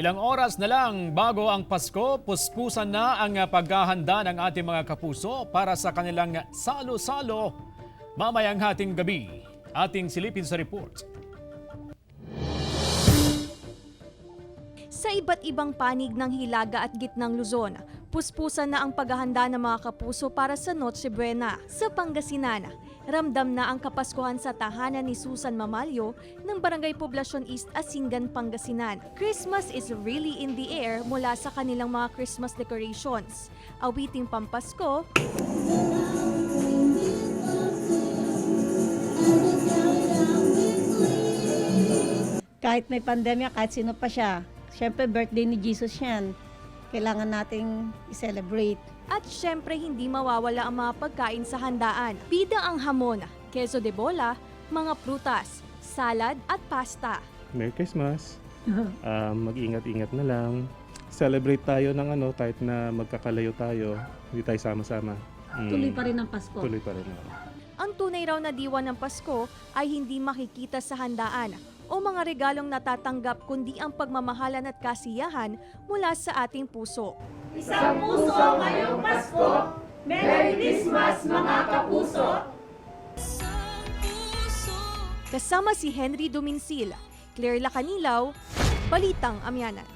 Ilang oras na lang bago ang Pasko, puspusan na ang paghahanda ng ating mga kapuso para sa kanilang salo-salo. Mamayang hating gabi, ating silipin sa report. Sa iba't ibang panig ng Hilaga at Gitnang Luzon, puspusan na ang paghahanda ng mga kapuso para sa Noche Buena. Sa Pangasinan, ramdam na ang Kapaskuhan sa tahanan ni Susan Mamalyo ng Barangay Poblacion East, Asingan, Pangasinan. Christmas is really in the air mula sa kanilang mga Christmas decorations. Awiting Pampasko, kahit may pandemya, kahit sino pa siya, syempre birthday ni Jesus yan. Kailangan nating i-celebrate. at syempre hindi mawawala ang mga pagkain sa handaan. Bida ang hamon, queso de bola, mga prutas, salad at pasta. Merry Christmas. Mag-ingat-ingat na lang. Celebrate tayo ng kahit na magkakalayo tayo, hindi tayo sama-sama. Tuloy pa rin ang Pasko. Tuloy pa rin. Ang tunay raw na diwa ng Pasko ay hindi makikita sa handaan o mga regalong natatanggap kundi ang pagmamahalan at kasiyahan mula sa ating puso. Isang puso ngayong Pasko! Merry Christmas mga kapuso! Kasama si Henry Duminsil, Claire Lacanilaw, Balitang Amianan.